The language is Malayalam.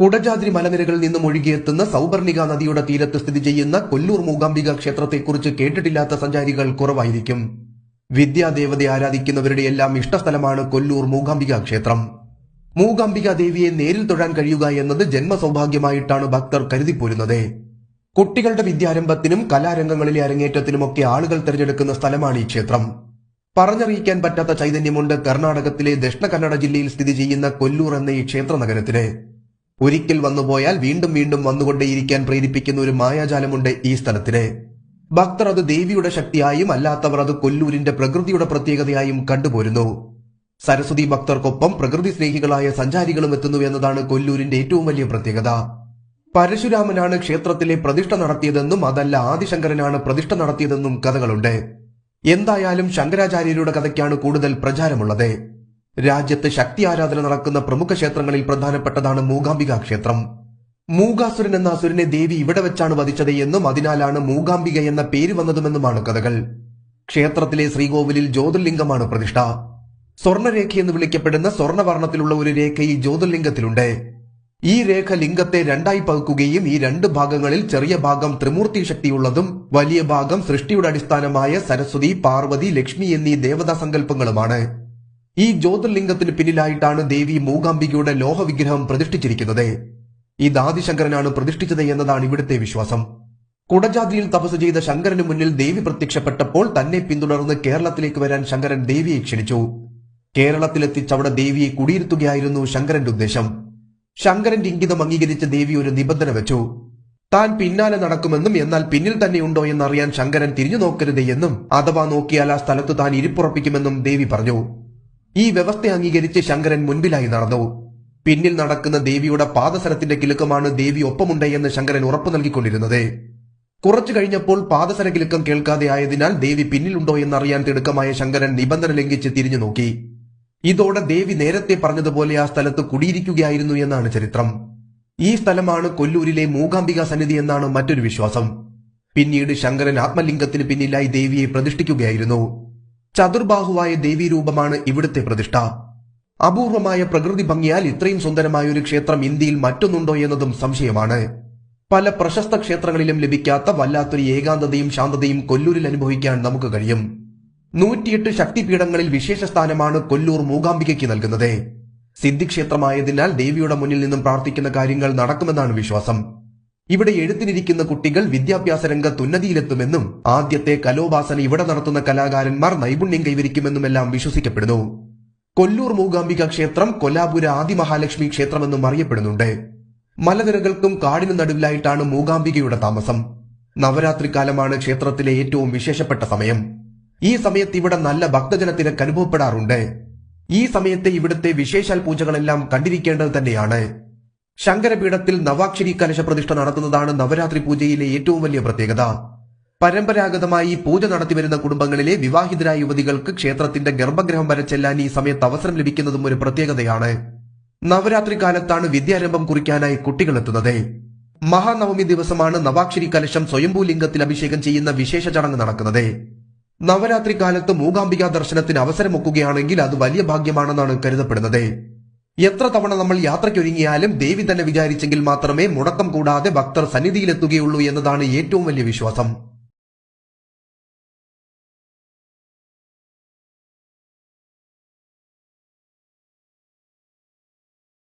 കുടജാദ്രി മലനിരകളിൽ നിന്നും ഒഴുകിയെത്തുന്ന സൗപർണിക നദിയുടെ തീരത്ത് സ്ഥിതി ചെയ്യുന്ന കൊല്ലൂർ മൂകാംബിക ക്ഷേത്രത്തെക്കുറിച്ച് കേട്ടിട്ടില്ലാത്ത സഞ്ചാരികൾ കുറവായിരിക്കും. വിദ്യാദേവതയെ ആരാധിക്കുന്നവരുടെ എല്ലാം ഇഷ്ടസ്ഥലമാണ് കൊല്ലൂർ മൂകാംബിക ക്ഷേത്രം. മൂകാംബിക ദേവിയെ നേരിൽ തൊഴാൻ കഴിയുക എന്നത് ജന്മസൗഭാഗ്യമായിട്ടാണ് ഭക്തർ കരുതിപ്പോരുന്നത്. കുട്ടികളുടെ വിദ്യാരംഭത്തിനും കലാരംഗങ്ങളിലെ അരങ്ങേറ്റത്തിനുമൊക്കെ ആളുകൾ തിരഞ്ഞെടുക്കുന്ന സ്ഥലമാണ് ഈ ക്ഷേത്രം. പറഞ്ഞറിയിക്കാൻ പറ്റാത്ത ചൈതന്യമുണ്ട് കർണാടകത്തിലെ ദക്ഷിണ കന്നഡ ജില്ലയിൽ സ്ഥിതി ചെയ്യുന്ന കൊല്ലൂർ എന്ന ഈ ക്ഷേത്ര നഗരത്തിന്. ഒരിക്കൽ വന്നുപോയാൽ വീണ്ടും വീണ്ടും വന്നുകൊണ്ടേയിരിക്കാൻ പ്രേരിപ്പിക്കുന്ന ഒരു മായാജാലമുണ്ട് ഈ സ്ഥലത്തിന്. ഭക്തർ അത് ദേവിയുടെ ശക്തിയായും അല്ലാത്തവർ അത് കൊല്ലൂരിന്റെ പ്രകൃതിയുടെ പ്രത്യേകതയായും കണ്ടുപോരുന്നു. സരസ്വതി ഭക്തർക്കൊപ്പം പ്രകൃതി സ്നേഹികളായ സഞ്ചാരികളും എത്തുന്നു എന്നതാണ് കൊല്ലൂരിന്റെ ഏറ്റവും വലിയ പ്രത്യേകത. പരശുരാമനാണ് ക്ഷേത്രത്തിലെ പ്രതിഷ്ഠ നടത്തിയതെന്നും അതല്ല ആദിശങ്കരനാണ് പ്രതിഷ്ഠ നടത്തിയതെന്നും കഥകളുണ്ട്. എന്തായാലും ശങ്കരാചാര്യരുടെ കഥയ്ക്കാണ് കൂടുതൽ പ്രചാരമുള്ളത്. രാജ്യത്ത് ശക്തി ആരാധന നടക്കുന്ന പ്രമുഖ ക്ഷേത്രങ്ങളിൽ പ്രധാനപ്പെട്ടതാണ് മൂകാംബിക ക്ഷേത്രം. മൂകാസുരൻ എന്ന അസുരനെ ദേവി ഇവിടെ വെച്ചാണ് വധിച്ചത് എന്നും അതിനാലാണ് മൂകാംബിക എന്ന പേര് വന്നതുമെന്നുമാണ് കഥകൾ. ക്ഷേത്രത്തിലെ ശ്രീകോവിലിൽ ജ്യോതിർലിംഗമാണ് പ്രതിഷ്ഠ. സ്വർണരേഖ എന്ന് വിളിക്കപ്പെടുന്ന സ്വർണവർണ്ണത്തിലുള്ള ഒരു രേഖ ഈ ജ്യോതിർലിംഗത്തിലുണ്ട്. ഈ രേഖ ലിംഗത്തെ രണ്ടായി പകുക്കുകയും ഈ രണ്ട് ഭാഗങ്ങളിൽ ചെറിയ ഭാഗം ത്രിമൂർത്തി ശക്തിയുള്ളതും വലിയ ഭാഗം സൃഷ്ടിയുടെ അടിസ്ഥാനമായ സരസ്വതി, പാർവതി, ലക്ഷ്മി എന്നീ ദേവതാ സങ്കല്പങ്ങളുമാണ്. ഈ ജ്യോതിർലിംഗത്തിന് പിന്നിലായിട്ടാണ് ദേവി മൂകാംബികയുടെ ലോഹവിഗ്രഹം പ്രതിഷ്ഠിച്ചിരിക്കുന്നത്. ഇത് ആദിശങ്കരനാണ് പ്രതിഷ്ഠിച്ചത് എന്നതാണ് ഇവിടുത്തെ വിശ്വാസം. കുടജാദ്രിയിൽ തപസ് ചെയ്ത ശങ്കരന് മുന്നിൽ ദേവി പ്രത്യക്ഷപ്പെട്ടപ്പോൾ തന്നെ പിന്തുടർന്ന് കേരളത്തിലേക്ക് വരാൻ ശങ്കരൻ ദേവിയെ ക്ഷണിച്ചു. കേരളത്തിലെത്തിച്ചവിടെ ദേവിയെ കുടിയിരുത്തുകയായിരുന്നു ശങ്കരന്റെ ഉദ്ദേശം. ശങ്കരന്റെ ഇംഗിതം അംഗീകരിച്ച ദേവി ഒരു നിബന്ധന വെച്ചു. താൻ പിന്നാലെ നടക്കുമെന്നും എന്നാൽ പിന്നിൽ തന്നെയുണ്ടോ എന്നറിയാൻ ശങ്കരൻ തിരിഞ്ഞു നോക്കരുത് എന്നും അഥവാ നോക്കിയാൽ ആ സ്ഥലത്ത് താൻ ഇരിപ്പുറപ്പിക്കുമെന്നും ദേവി പറഞ്ഞു. ഈ വ്യവസ്ഥ അംഗീകരിച്ച് ശങ്കരൻ മുൻപിലായി നടന്നു. പിന്നിൽ നടക്കുന്ന ദേവിയുടെ പാദസരത്തിന്റെ കിലുക്കമാണ് ദേവി ഒപ്പമുണ്ട് എന്ന് ശങ്കരൻ ഉറപ്പു നൽകിക്കൊണ്ടിരുന്നത്. കുറച്ചു കഴിഞ്ഞപ്പോൾ പാദസര കിലുക്കം കേൾക്കാതെ ആയതിനാൽ ദേവി പിന്നിലുണ്ടോ എന്നറിയാൻ തിടുക്കമായ ശങ്കരൻ നിബന്ധന ലംഘിച്ച് തിരിഞ്ഞു നോക്കി. ഇതോടെ ദേവി നേരത്തെ പറഞ്ഞതുപോലെ ആ സ്ഥലത്ത് കുടിയിരിക്കുകയായിരുന്നു എന്നാണ് ചരിത്രം. ഈ സ്ഥലമാണ് കൊല്ലൂരിലെ മൂകാംബിക സന്നിധി എന്നാണ് മറ്റൊരു വിശ്വാസം. പിന്നീട് ശങ്കരൻ ആത്മലിംഗത്തിന് പിന്നിലായി ദേവിയെ പ്രതിഷ്ഠിക്കുകയായിരുന്നു. ചതുർബാഹുവായ ദേവീരൂപമാണ് ഇവിടുത്തെ പ്രതിഷ്ഠ. അപൂർവമായ പ്രകൃതി ഭംഗിയാൽ ഇത്രയും സുന്ദരമായ ഒരു ക്ഷേത്രം ഇന്ത്യയിൽ മറ്റൊന്നുണ്ടോ എന്നതും സംശയമാണ്. പല പ്രശസ്ത ക്ഷേത്രങ്ങളിലും ലഭിക്കാത്ത വല്ലാത്തൊരു ഏകാന്തതയും ശാന്തതയും കൊല്ലൂരിൽ അനുഭവിക്കാൻ നമുക്ക് കഴിയും. 108 ശക്തിപീഠങ്ങളിൽ വിശേഷ സ്ഥാനമാണ് കൊല്ലൂർ മൂകാംബികയ്ക്ക് നൽകുന്നത്. സിദ്ധിക്ഷേത്രമായതിനാൽ ദേവിയുടെ മുന്നിൽ നിന്നും പ്രാർത്ഥിക്കുന്ന കാര്യങ്ങൾ നടക്കുമെന്നാണ് വിശ്വാസം. ഇവിടെ എഴുത്തിനിരിക്കുന്ന കുട്ടികൾ വിദ്യാഭ്യാസ രംഗത്ത് ഉന്നതിയിലെത്തുമെന്നും ആദ്യത്തെ കലോപാസന ഇവിടെ നടത്തുന്ന കലാകാരന്മാർ നൈപുണ്യം കൈവരിക്കുമെന്നുമെല്ലാം വിശ്വസിക്കപ്പെടുന്നു. കൊല്ലൂർ മൂകാംബിക ക്ഷേത്രം കൊല്ലാപുര ആദിമഹാലക്ഷ്മി ക്ഷേത്രമെന്നും അറിയപ്പെടുന്നുണ്ട്. മലനിരകൾക്കും കാടിനും നടുവിലായിട്ടാണ് മൂകാംബികയുടെ താമസം. നവരാത്രി കാലമാണ് ക്ഷേത്രത്തിലെ ഏറ്റവും വിശേഷപ്പെട്ട സമയം. ഈ സമയത്ത് ഇവിടെ നല്ല ഭക്തജന തിരക്ക് അനുഭവപ്പെടാറുണ്ട്. ഈ സമയത്തെ ഇവിടുത്തെ വിശേഷാൽ പൂജകളെല്ലാം കണ്ടിരിക്കേണ്ടത് തന്നെയാണ്. ശങ്കരപീഠത്തിൽ നവാക്ഷരി കലശ പ്രതിഷ്ഠ നടത്തുന്നതാണ് നവരാത്രി പൂജയിലെ ഏറ്റവും വലിയ പ്രത്യേകത. പരമ്പരാഗതമായി പൂജ നടത്തിവരുന്ന കുടുംബങ്ങളിലെ വിവാഹിതരായ യുവതികൾക്ക് ക്ഷേത്രത്തിന്റെ ഗർഭഗൃഹം വരെ ചെല്ലാൻ ഈ സമയത്ത് അവസരം ലഭിക്കുന്നതും ഒരു പ്രത്യേകതയാണ്. നവരാത്രി കാലത്താണ് വിദ്യാരംഭം കുറിക്കാനായി കുട്ടികൾ എത്തുന്നത്. മഹാനവമി ദിവസമാണ് നവാക്ഷരി കലശം സ്വയംഭൂലിംഗത്തിൽ അഭിഷേകം ചെയ്യുന്ന വിശേഷ ചടങ്ങ് നടക്കുന്നത്. നവരാത്രി കാലത്ത് മൂകാംബിക ദർശനത്തിന് അവസരമൊക്കുകയാണെങ്കിൽ അത് വലിയ ഭാഗ്യമാണെന്നാണ് കരുതപ്പെടുന്നത്. എത്ര തവണ നമ്മൾ യാത്രയ്ക്കൊരുങ്ങിയാലും ദേവി തന്നെ വിചാരിച്ചെങ്കിൽ മാത്രമേ മുടക്കം കൂടാതെ ഭക്തർ സന്നിധിയിലെത്തുകയുള്ളൂ എന്നതാണ് ഏറ്റവും വലിയ വിശ്വാസം.